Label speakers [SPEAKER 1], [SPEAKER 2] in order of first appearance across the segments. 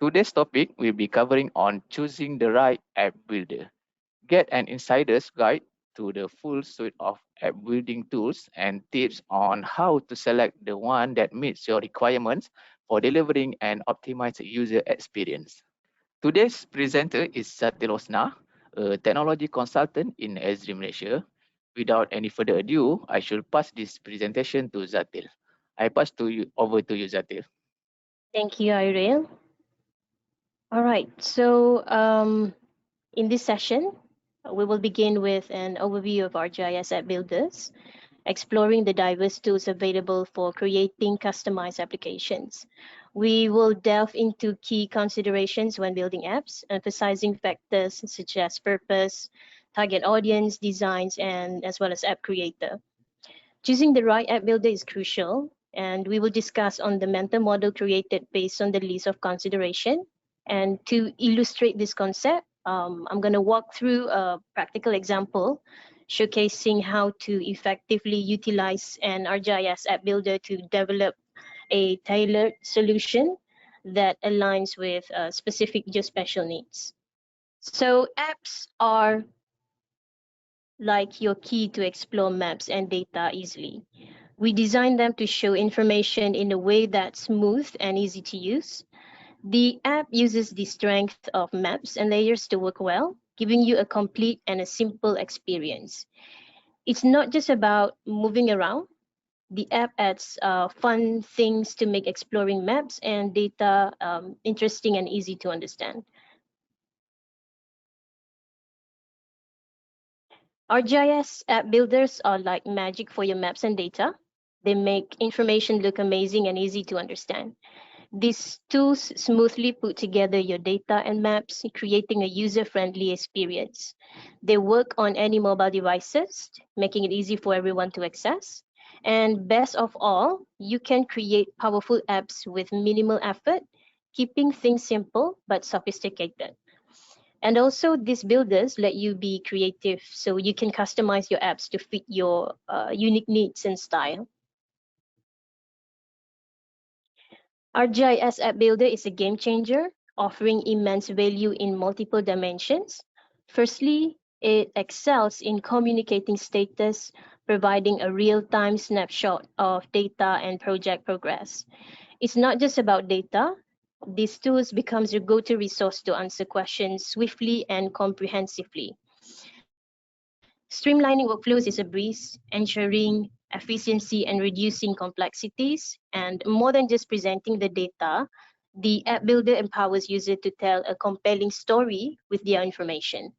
[SPEAKER 1] Today's topic will be covering on choosing the right app builder. Get an insider's guide to the full suite of app building tools and tips on how to select the one that meets your requirements for delivering an optimized user experience. Today's presenter is Zatil Osna, a technology consultant in Esri Malaysia. Without any further ado, I shall pass this presentation to Zatil. I pass over to you, Zatil.
[SPEAKER 2] Thank you, Irene. All right, so in this session, we will begin with an overview of ArcGIS App Builders, exploring the diverse tools available for creating customized applications. We will delve into key considerations when building apps, emphasizing factors such as purpose, target audience, designs, and as well as app creator. Choosing the right app builder is crucial, and we will discuss on the mental model created based on the list of consideration. And to illustrate this concept, I'm going to walk through a practical example showcasing how to effectively utilize an ArcGIS app builder to develop a tailored solution that aligns with specific geospatial needs. So apps are like your key to explore maps and data easily. We design them to show information in a way that's smooth and easy to use. The app uses the strength of maps and layers to work well, giving you a complete and a simple experience. It's not just about moving around. The app adds fun things to make exploring maps and data interesting and easy to understand. ArcGIS app builders are like magic for your maps and data. They make information look amazing and easy to understand. These tools smoothly put together your data and maps, creating a user-friendly experience. They work on any mobile devices, making it easy for everyone to access. And best of all, you can create powerful apps with minimal effort, keeping things simple but sophisticated. And also, these builders let you be creative so you can customize your apps to fit your unique needs and style. ArcGIS App Builder is a game changer, offering immense value in multiple dimensions. Firstly, it excels in communicating status, providing a real-time snapshot of data and project progress. It's not just about data. These tools becomes your go-to resource to answer questions swiftly and comprehensively. Streamlining workflows is a breeze, ensuring efficiency and reducing complexities. And more than just presenting the data, the app builder empowers users to tell a compelling story with their information.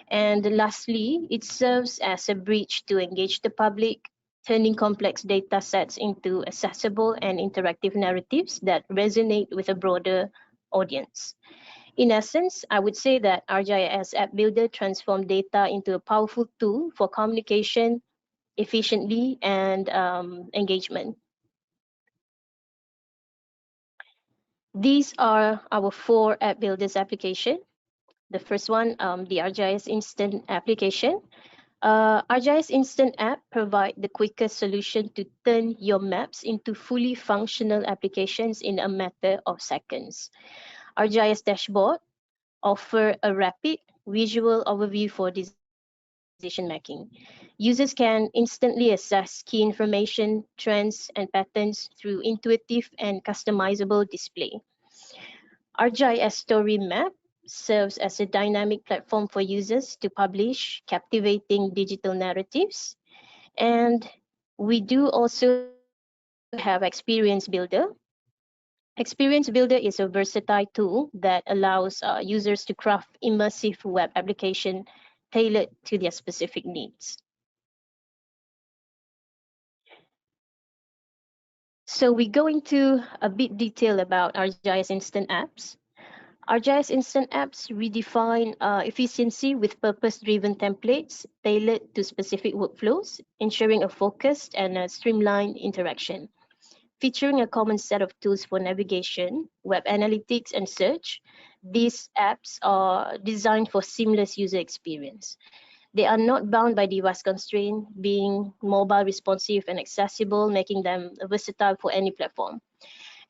[SPEAKER 2] And lastly, it serves as a bridge to engage the public, turning complex data sets into accessible and interactive narratives that resonate with a broader audience. In essence, I would say that ArcGIS App Builder transforms data into a powerful tool for communication, efficiently, and engagement. These are our 4 App Builders application. The first one, the ArcGIS Instant application. ArcGIS Instant app provide the quickest solution to turn your maps into fully functional applications in a matter of seconds. ArcGIS Dashboard offer a rapid visual overview for decision making. Users can instantly assess key information, trends, and patterns through intuitive and customizable display. ArcGIS Story Map serves as a dynamic platform for users to publish captivating digital narratives. And we do also have Experience Builder. Experience Builder is a versatile tool that allows users to craft immersive web application tailored to their specific needs. So we go into a bit detail about ArcGIS Instant Apps. ArcGIS Instant Apps redefine efficiency with purpose-driven templates tailored to specific workflows, ensuring a focused and a streamlined interaction. Featuring a common set of tools for navigation, web analytics, and search, these apps are designed for seamless user experience. They are not bound by device constraint, being mobile responsive and accessible, making them versatile for any platform.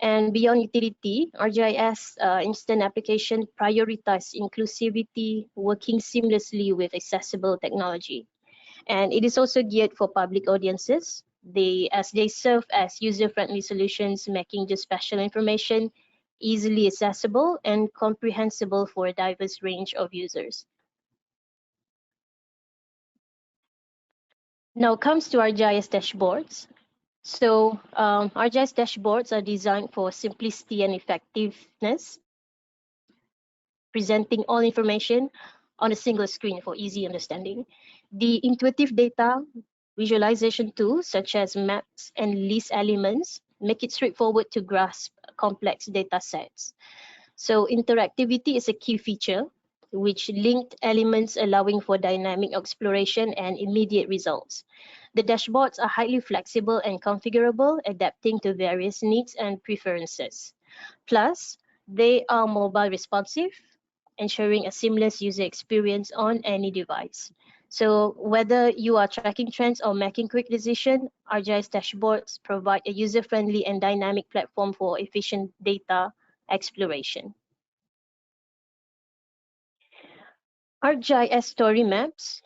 [SPEAKER 2] And beyond utility, ArcGIS Instant Application prioritize inclusivity, working seamlessly with accessible technology. And it is also geared for public audiences. They serve as user-friendly solutions, making the special information easily accessible and comprehensible for a diverse range of users. Now comes to ArcGIS dashboards. So ArcGIS dashboards are designed for simplicity and effectiveness, presenting all information on a single screen for easy understanding. The intuitive data visualization tools such as maps and list elements make it straightforward to grasp complex data sets. So interactivity is a key feature, which linked elements allowing for dynamic exploration and immediate results. The dashboards are highly flexible and configurable, adapting to various needs and preferences. Plus, they are mobile responsive, ensuring a seamless user experience on any device. So whether you are tracking trends or making quick decisions, ArcGIS dashboards provide a user-friendly and dynamic platform for efficient data exploration. ArcGIS story maps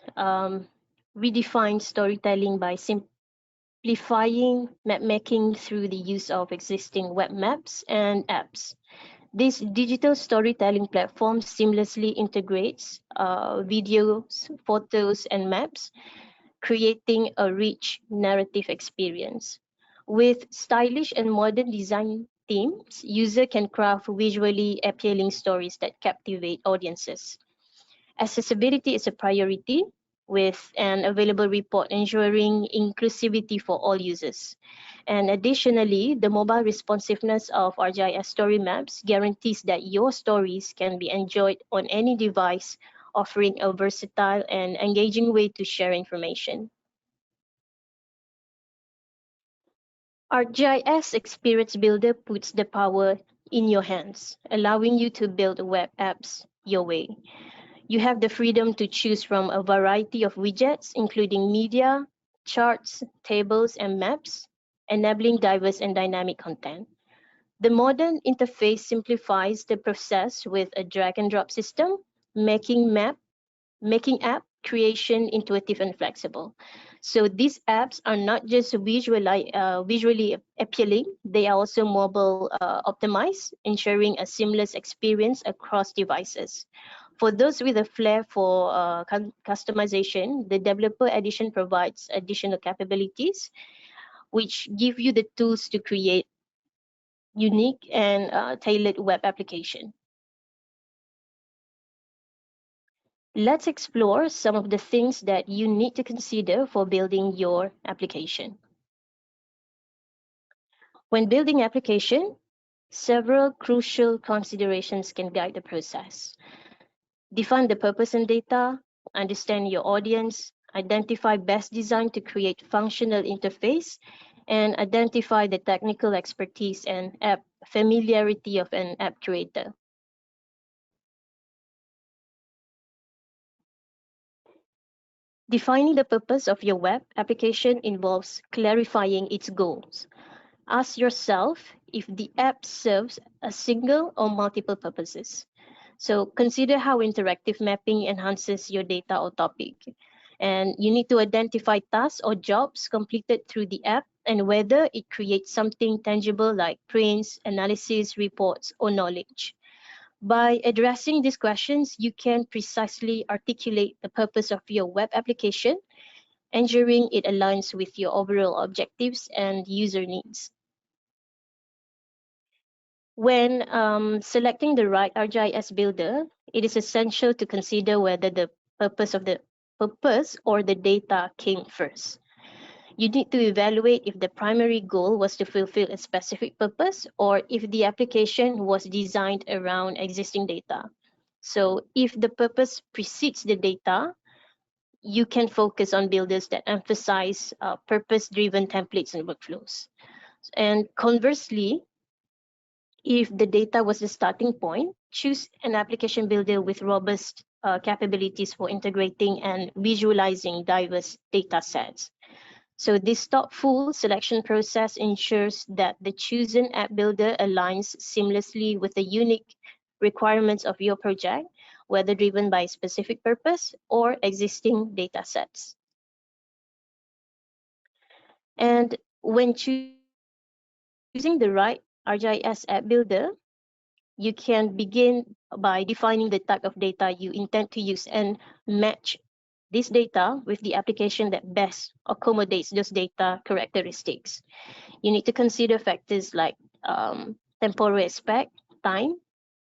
[SPEAKER 2] redefine storytelling by simplifying map making through the use of existing web maps and apps. This digital storytelling platform seamlessly integrates videos, photos, and maps, creating a rich narrative experience. With stylish and modern design themes, user can craft visually appealing stories that captivate audiences. Accessibility is a priority, with an available report ensuring inclusivity for all users. And additionally, the mobile responsiveness of ArcGIS Story Maps guarantees that your stories can be enjoyed on any device, offering a versatile and engaging way to share information. ArcGIS Experience Builder puts the power in your hands, allowing you to build web apps your way. You have the freedom to choose from a variety of widgets, including media, charts, tables, and maps, enabling diverse and dynamic content. The modern interface simplifies the process with a drag and drop system, making making app creation intuitive and flexible. So these apps are not just visually appealing, they are also mobile optimized, ensuring a seamless experience across devices. For those with a flair for customization, the Developer Edition provides additional capabilities, which give you the tools to create unique and tailored web application. Let's explore some of the things that you need to consider for building your application. When building application, several crucial considerations can guide the process. Define the purpose and data, understand your audience, identify best design to create functional interface, and identify the technical expertise and app familiarity of an app creator. Defining the purpose of your web application involves clarifying its goals. Ask yourself if the app serves a single or multiple purposes. So consider how interactive mapping enhances your data or topic. And you need to identify tasks or jobs completed through the app and whether it creates something tangible like prints, analysis, reports, or knowledge. By addressing these questions, you can precisely articulate the purpose of your web application, ensuring it aligns with your overall objectives and user needs. When selecting the right ArcGIS builder, it is essential to consider whether the purpose or the data came first. You need to evaluate if the primary goal was to fulfill a specific purpose or if the application was designed around existing data. So if the purpose precedes the data, you can focus on builders that emphasize purpose-driven templates and workflows. And conversely, if the data was the starting point, choose an application builder with robust capabilities for integrating and visualizing diverse data sets. So this thoughtful selection process ensures that the chosen app builder aligns seamlessly with the unique requirements of your project, whether driven by specific purpose or existing data sets. And when choosing the right ArcGIS app builder, you can begin by defining the type of data you intend to use and match this data with the application that best accommodates those data characteristics. You need to consider factors like temporal aspect, time,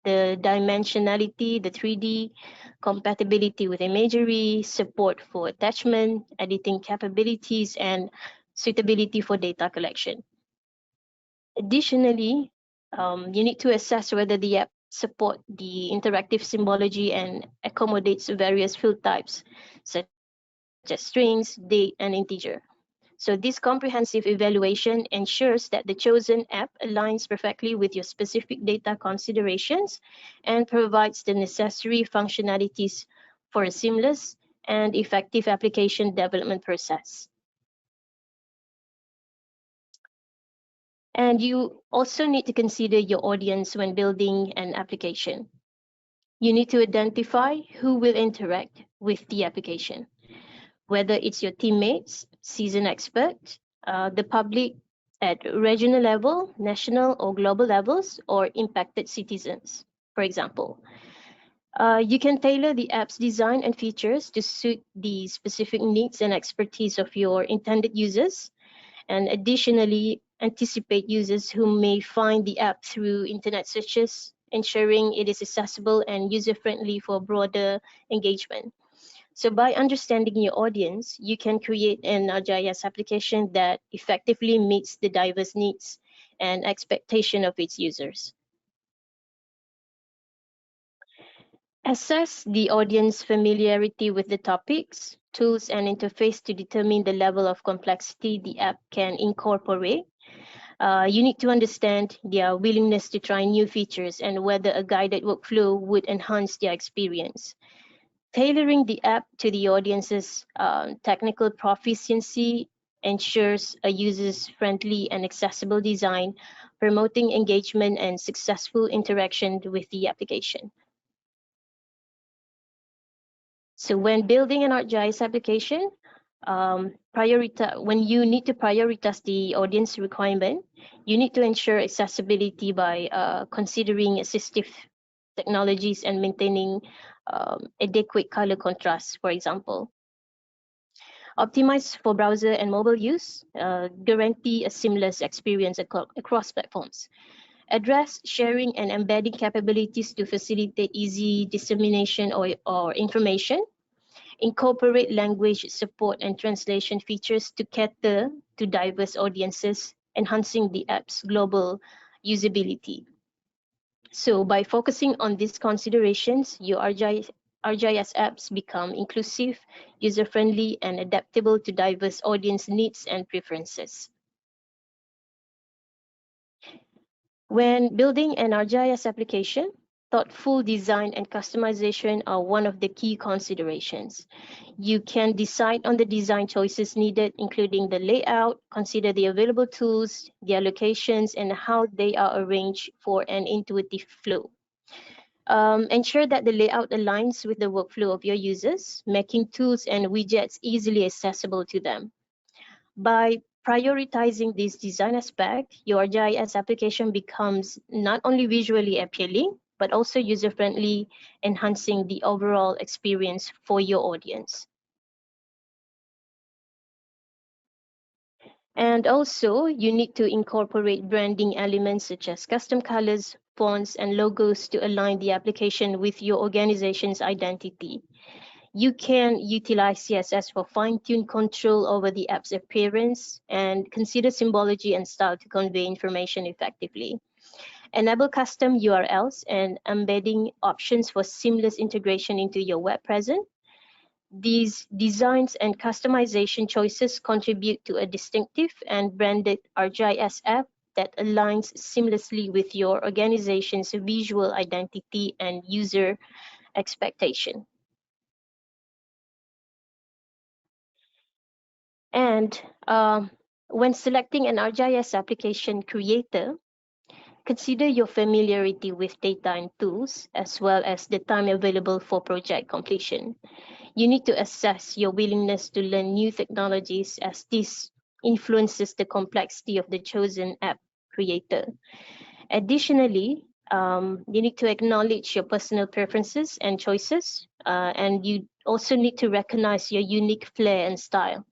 [SPEAKER 2] the dimensionality, the 3D, compatibility with imagery, support for attachment, editing capabilities, and suitability for data collection. Additionally, you need to assess whether the app support the interactive symbology and accommodates various field types, such as strings, date, and integer. So this comprehensive evaluation ensures that the chosen app aligns perfectly with your specific data considerations and provides the necessary functionalities for a seamless and effective application development process. And you also need to consider your audience when building an application. You need to identify who will interact with the application, whether it's your teammates, seasoned experts, the public at regional level, national or global levels, or impacted citizens, for example. You can tailor the app's design and features to suit the specific needs and expertise of your intended users, and additionally anticipate users who may find the app through internet searches, ensuring it is accessible and user-friendly for broader engagement. So by understanding your audience, you can create an ArcGIS application that effectively meets the diverse needs and expectation of its users. Assess the audience familiarity with the topics, tools, and interface to determine the level of complexity the app can incorporate. You need to understand their willingness to try new features and whether a guided workflow would enhance their experience. Tailoring the app to the audience's technical proficiency ensures a user-friendly and accessible design, promoting engagement and successful interaction with the application. So when building an ArcGIS application, when you need to prioritize the audience requirement, you need to ensure accessibility by considering assistive technologies and maintaining adequate color contrast, for example. Optimized for browser and mobile use, guarantee a seamless experience across platforms. Address sharing and embedding capabilities to facilitate easy dissemination or information. Incorporate language support and translation features to cater to diverse audiences, enhancing the app's global usability. So by focusing on these considerations, your ArcGIS apps become inclusive, user-friendly, and adaptable to diverse audience needs and preferences. When building an ArcGIS application, thoughtful design and customization are one of the key considerations. You can decide on the design choices needed, including the layout, consider the available tools, their locations, and how they are arranged for an intuitive flow. Ensure that the layout aligns with the workflow of your users, making tools and widgets easily accessible to them. By prioritizing this design aspect, your GIS application becomes not only visually appealing, but also user-friendly, enhancing the overall experience for your audience. And also, you need to incorporate branding elements such as custom colors, fonts, and logos to align the application with your organization's identity. You can utilize CSS for fine-tuned control over the app's appearance and consider symbology and style to convey information effectively. Enable custom URLs and embedding options for seamless integration into your web presence. These designs and customization choices contribute to a distinctive and branded ArcGIS app that aligns seamlessly with your organization's visual identity and user expectation. And when selecting an ArcGIS application creator, consider your familiarity with data and tools, as well as the time available for project completion. You need to assess your willingness to learn new technologies, as this influences the complexity of the chosen app creator. Additionally, you need to acknowledge your personal preferences and choices, and you also need to recognize your unique flair and style.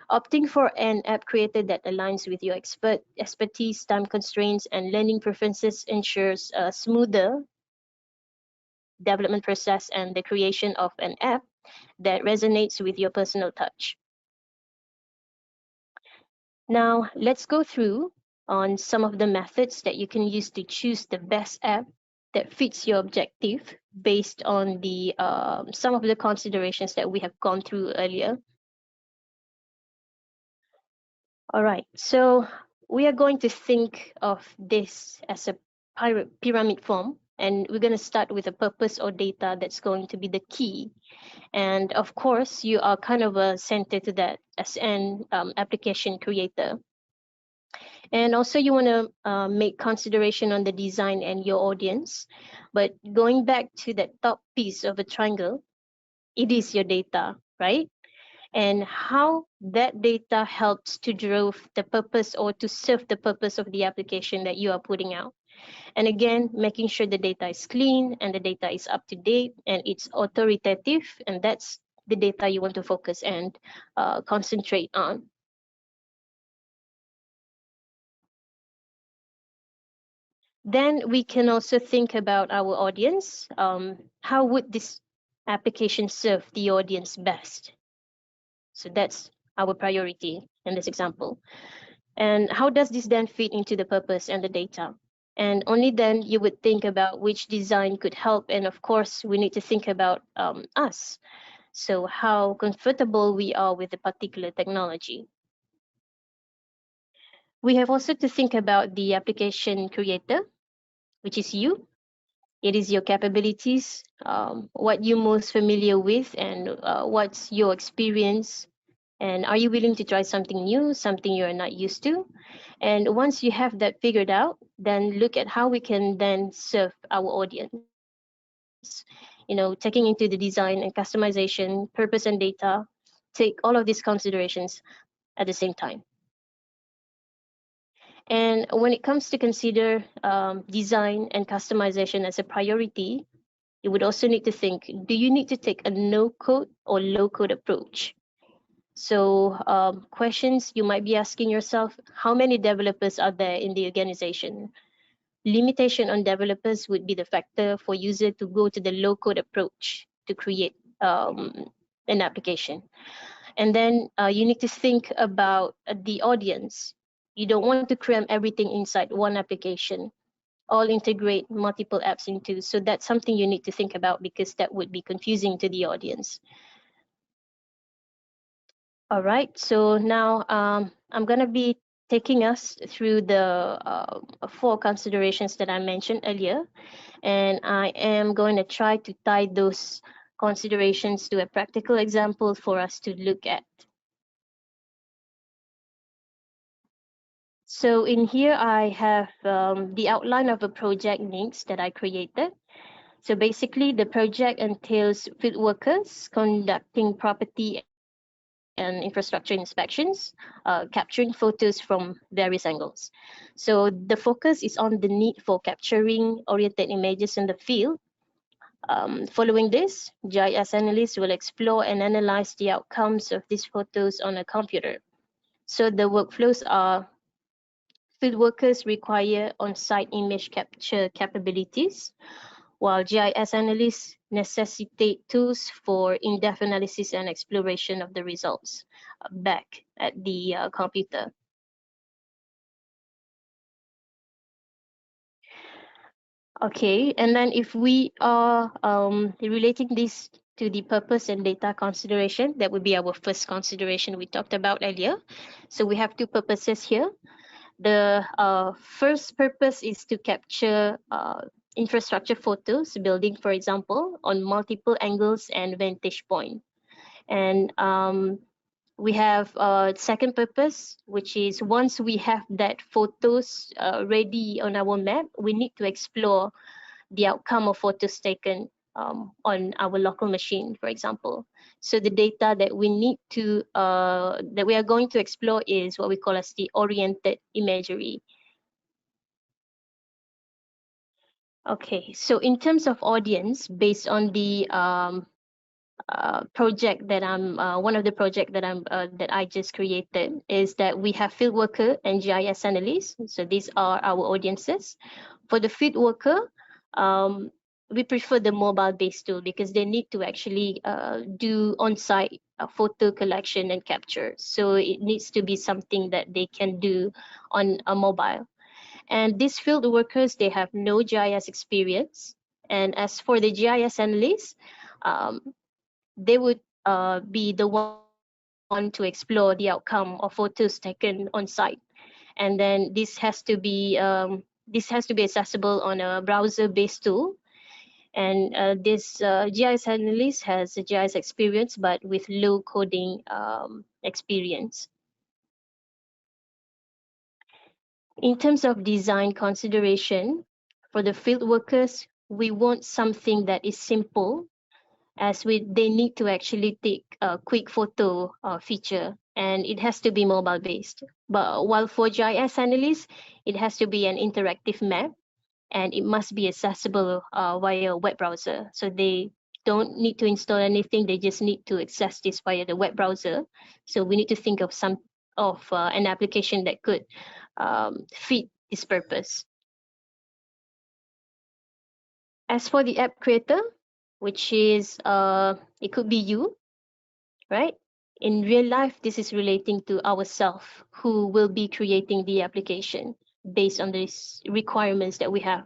[SPEAKER 2] Opting for an app creator that aligns with your expertise, time constraints, and learning preferences ensures a smoother development process and the creation of an app that resonates with your personal touch. Now, let's go through on some of the methods that you can use to choose the best app that fits your objective based on the some of the considerations that we have gone through earlier. All right, so we are going to think of this as a pyramid form, and we're going to start with a purpose or data that's going to be the key. And of course, you are kind of a center to that as an application creator. And also you want to make consideration on the design and your audience. But going back to that top piece of a triangle, it is your data, right? And how that data helps to drove the purpose or to serve the purpose of the application that you are putting out. And again, making sure the data is clean and the data is up to date and it's authoritative, and that's the data you want to focus and concentrate on. Then we can also think about our audience. How would this application serve the audience best? So that's our priority in this example. And how does this then fit into the purpose and the data? And only then you would think about which design could help. And of course, we need to think about us. So how comfortable we are with the particular technology. We have also to think about the application creator, which is you. It is your capabilities, what you're most familiar with, and what's your experience. And are you willing to try something new, something you're not used to? And once you have that figured out, then look at how we can then serve our audience. Taking into the design and customization, purpose and data, take all of these considerations at the same time. And when it comes to consider design and customization as a priority, you would also need to think, do you need to take a no code or low code approach? So questions you might be asking yourself, how many developers are there in the organization? Limitation on developers would be the factor for user to go to the low code approach to create an application. And then you need to think about the audience. You don't want to cram everything inside one application, all integrate multiple apps into. So that's something you need to think about because that would be confusing to the audience. All right, so now I'm going to be taking us through the four considerations that I mentioned earlier, and I am going to try to tie those considerations to a practical example for us to look at. So in here, I have the outline of a project needs that I created. So basically, the project entails field workers conducting property and infrastructure inspections, capturing photos from various angles. So the focus is on the need for capturing oriented images in the field. Following this, GIS analysts will explore and analyze the outcomes of these photos on a computer. So the workflows are field workers require on-site image capture capabilities, while GIS analysts necessitate tools for in-depth analysis and exploration of the results back at the computer. Okay, and then if we are relating this to the purpose and data consideration, that would be our first consideration we talked about earlier. So we have two purposes here. The first purpose is to capture infrastructure photos, building, for example, on multiple angles and vantage point. And We have a second purpose, which is once we have that photos ready on our map, we need to explore the outcome of photos taken on our local machine, for example. So the data that we need to that we are going to explore is what we call as the oriented imagery. Okay, so in terms of audience, based on the project that I'm one of the project that I just created is that we have field worker and GIS analysts. So these are our audiences. For the field worker, we prefer the mobile-based tool because they need to actually do on-site photo collection and capture. So it needs to be something that they can do on a mobile. And these field workers, they have no GIS experience. And as for the GIS analysts, um, they would be the one to explore the outcome of photos taken on site. And then this has to be accessible on a browser-based tool. And this GIS analyst has a GIS experience, but with low coding experience. In terms of design consideration, for the field workers, we want something that is simple as they need to actually take a quick photo feature, and it has to be mobile based. But while for GIS analysts, it has to be an interactive map and it must be accessible via web browser. So they don't need to install anything, they just need to access this via the web browser. So we need to think of an application that could fit this purpose. As for the app creator, which is it could be you, right? In real life, this is relating to ourselves who will be creating the application based on these requirements that we have.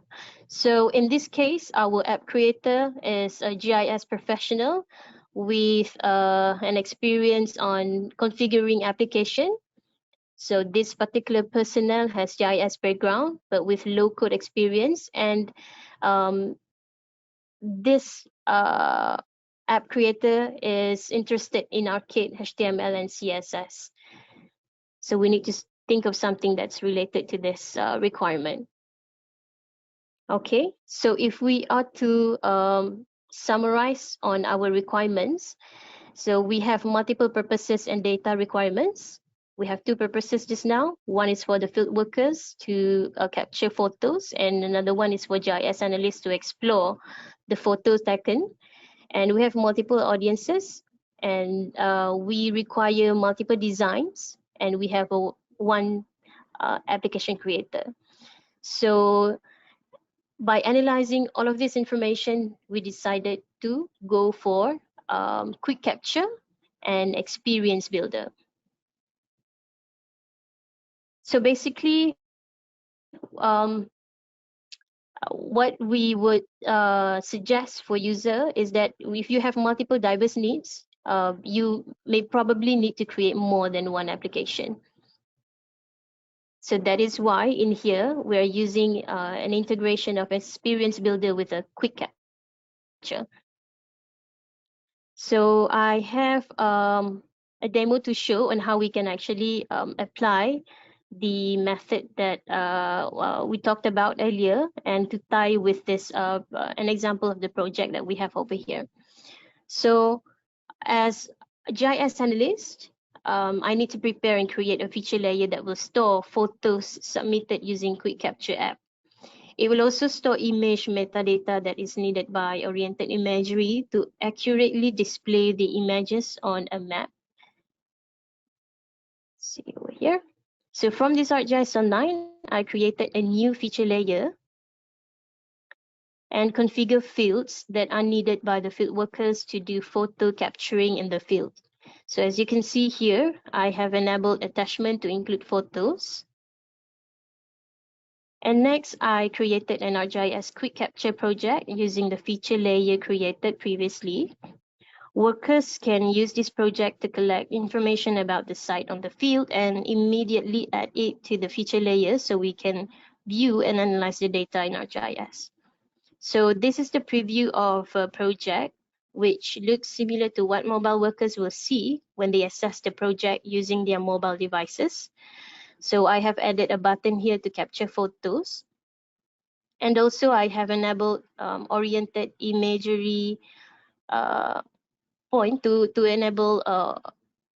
[SPEAKER 2] So in this case, our app creator is a GIS professional with an experience on configuring application. So this particular personnel has GIS background, but with low code experience. And um, this app creator is interested in arcade HTML and CSS. So we need to think of something that's related to this requirement. Okay, so if we are to summarize on our requirements, so we have multiple purposes and data requirements. We have two purposes just now. One is for the field workers to capture photos, and another one is for GIS analysts to explore the photos taken. And we have multiple audiences, and we require multiple designs, and we have one application creator. So by analyzing all of this information, we decided to go for quick capture and experience builder. So basically, what we would suggest for user is that if you have multiple diverse needs, you may probably need to create more than one application. So that is why in here we're using an integration of experience builder with a quick capture. So I have a demo to show on how we can actually apply the method that we talked about earlier, and to tie with this an example of the project that we have over here. So as a GIS analyst, I need to prepare and create a feature layer that will store photos submitted using Quick Capture app. It will also store image metadata that is needed by oriented imagery to accurately display the images on a map. Let's see over here. So from this ArcGIS Online, I created a new feature layer and configure fields that are needed by the field workers to do photo capturing in the field. So as you can see here, I have enabled attachment to include photos. And next, I created an ArcGIS Quick Capture project using the feature layer created previously. Workers can use this project to collect information about the site on the field and immediately add it to the feature layer so we can view and analyze the data in ArcGIS. So this is the preview of a project. which looks similar to what mobile workers will see when they assess the project using their mobile devices. So I have added a button here to capture photos. And also I have enabled oriented imagery uh, point to enable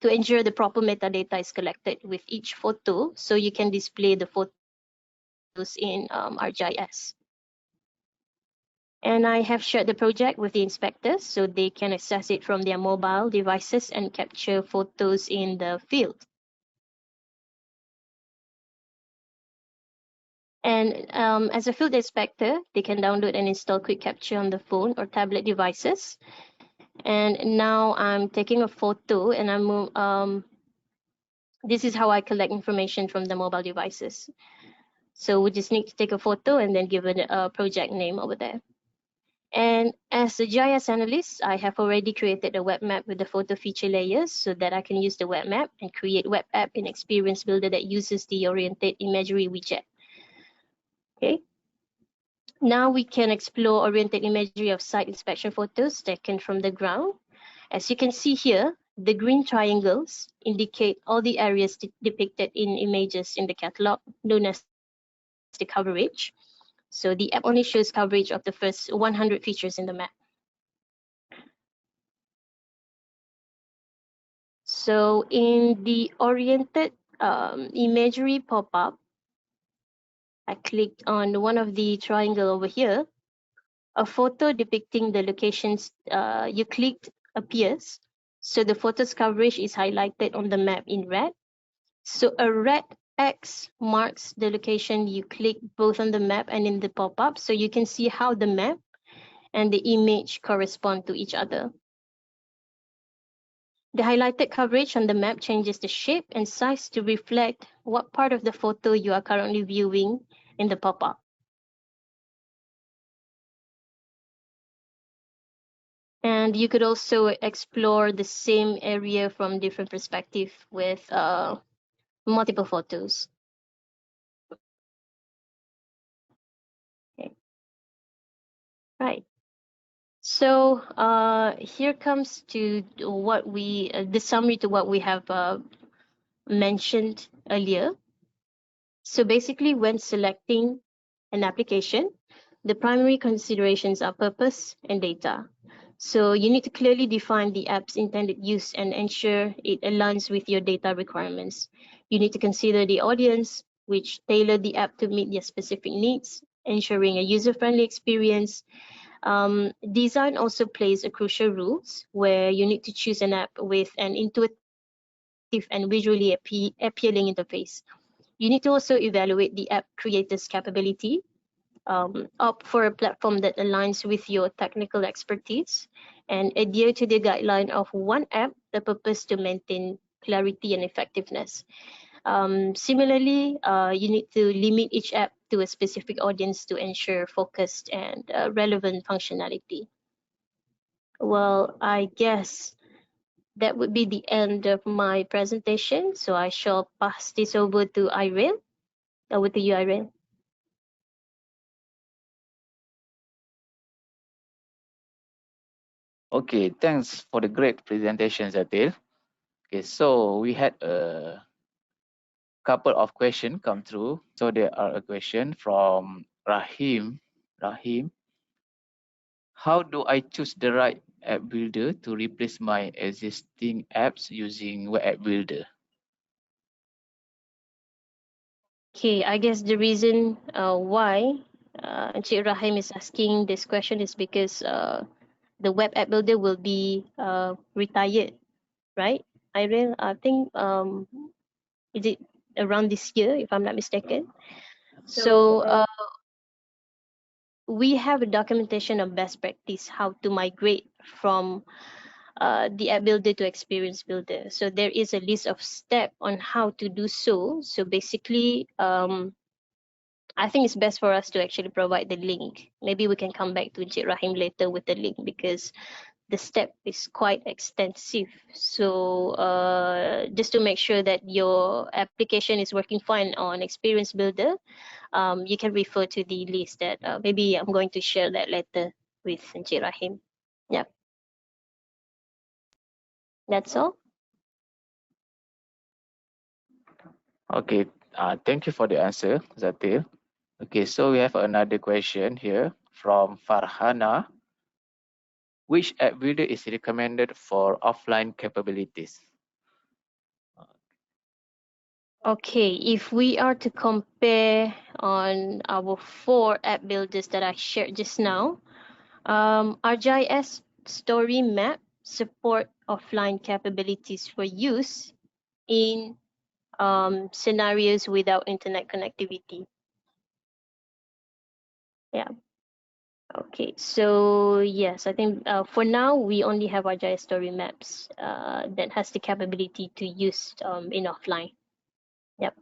[SPEAKER 2] to ensure the proper metadata is collected with each photo, so you can display the photos in ArcGIS. And I have shared the project with the inspectors so they can access it from their mobile devices and capture photos in the field. And as a field inspector, they can download and install Quick Capture on the phone or tablet devices. And now I'm taking a photo, and this is how I collect information from the mobile devices. So we just need to take a photo and then give it a project name over there. And as a GIS analyst, I have already created a web map with the photo feature layers so that I can use the web map and create web app in Experience Builder that uses the oriented imagery widget. Okay. Now we can explore oriented imagery of site inspection photos taken from the ground. As you can see here, the green triangles indicate all the areas depicted in images in the catalog, known as the coverage. So the app only shows coverage of the first 100 features in the map. So in the oriented imagery pop-up, I clicked on one of the triangle over here. A photo depicting the locations you clicked appears. So the photo's coverage is highlighted on the map in red. So a red X marks the location you click both on the map and in the pop-up, so you can see how the map and the image correspond to each other. The highlighted coverage on the map changes the shape and size to reflect what part of the photo you are currently viewing in the pop-up. And you could also explore the same area from different perspectives with multiple photos. Okay. Right. So here comes to what the summary to what we have mentioned earlier. So basically, when selecting an application, the primary considerations are purpose and data. So you need to clearly define the app's intended use and ensure it aligns with your data requirements. You need to consider the audience, which tailor the app to meet their specific needs, ensuring a user-friendly experience. Design also plays a crucial role where you need to choose an app with an intuitive and visually appealing interface. You need to also evaluate the app creator's capability, opt for a platform that aligns with your technical expertise, and adhere to the guideline of one app, the purpose to maintain clarity and effectiveness. Similarly, you need to limit each app to a specific audience to ensure focused and relevant functionality. Well, I guess that would be the end of my presentation. So I shall pass this over to Irene. Over to you, Irene.
[SPEAKER 1] Okay, thanks for the great presentation, Zatil. Okay, so we had a couple of questions come through. So there are a question from Rahim. Rahim, how do I choose the right app builder to replace my existing apps using web app builder?
[SPEAKER 2] Okay, I guess the reason why Encik Rahim is asking this question is because the web app builder will be retired, right? Irene, I think is it around this year, if I'm not mistaken? So we have a documentation of best practice how to migrate from the app builder to experience builder. So there is a list of steps on how to do so. So basically, I think it's best for us to actually provide the link. Maybe we can come back to Encik Rahim later with the link because the step is quite extensive. So just to make sure that your application is working fine on Experience Builder, you can refer to the list that maybe I'm going to share that later with Encik Rahim. Yeah. That's all.
[SPEAKER 1] Okay, thank you for the answer, Zatil. Okay, so we have another question here from Farhana. Which app builder is recommended for offline capabilities?
[SPEAKER 2] Okay, if we are to compare on our 4 app builders that I shared just now, ArcGIS Story Map support offline capabilities for use in scenarios without internet connectivity. Yeah. Okay, so yes, I think for now we only have ArcGIS Story Maps that has the capability to use in offline. Yep.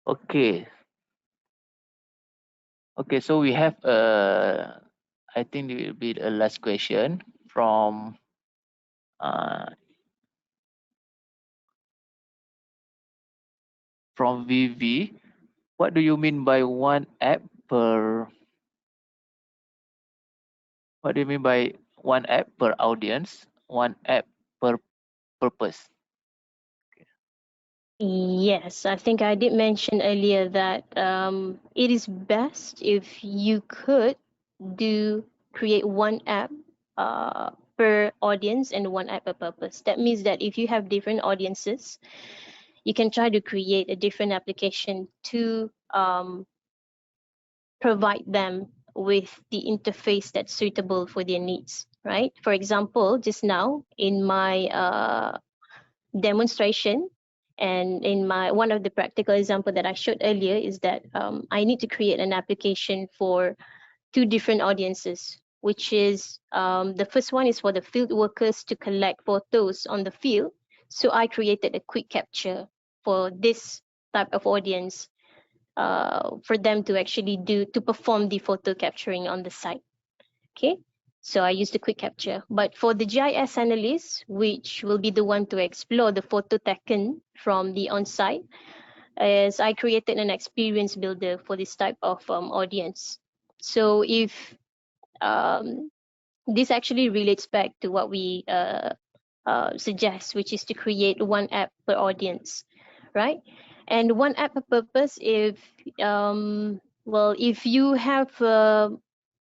[SPEAKER 1] Okay, okay, so we have I think it will be the last question uh, from VV. What do you mean by one app per? What do you mean by one app per audience? One app per purpose?
[SPEAKER 2] Yes, I think I did mention earlier that it is best if you could do create one app per audience and one app per purpose. That means that if you have different audiences, you can try to create a different application to provide them with the interface that's suitable for their needs, right? For example, just now in my demonstration and in my one of the practical example that I showed earlier is that I need to create an application for 2 different audiences, which is the first one is for the field workers to collect photos on the field. So I created a quick capture for this type of audience for them to actually perform the photo capturing on the site. Okay, so I used the quick capture. But for the GIS analyst, which will be the one to explore the photo taken from the on-site, is I created an experience builder for this type of audience. So if this actually relates back to what we suggest, which is to create one app per audience, right? And one app per purpose, if well, if you have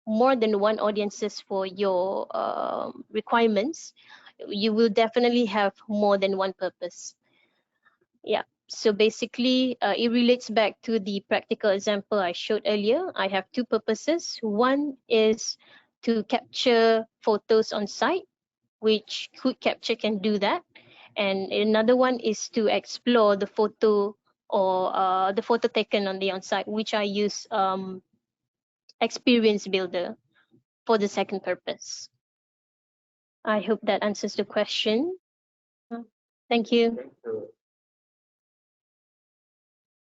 [SPEAKER 2] more than one audiences for your requirements, you will definitely have more than one purpose. Yeah. So basically, it relates back to the practical example I showed earlier. I have 2 purposes. One is to capture photos on site, which Quick Capture can do that. And another one is to explore the photo or the photo taken on the on-site, which I use Experience Builder for the second purpose. I hope that answers the question. Thank you.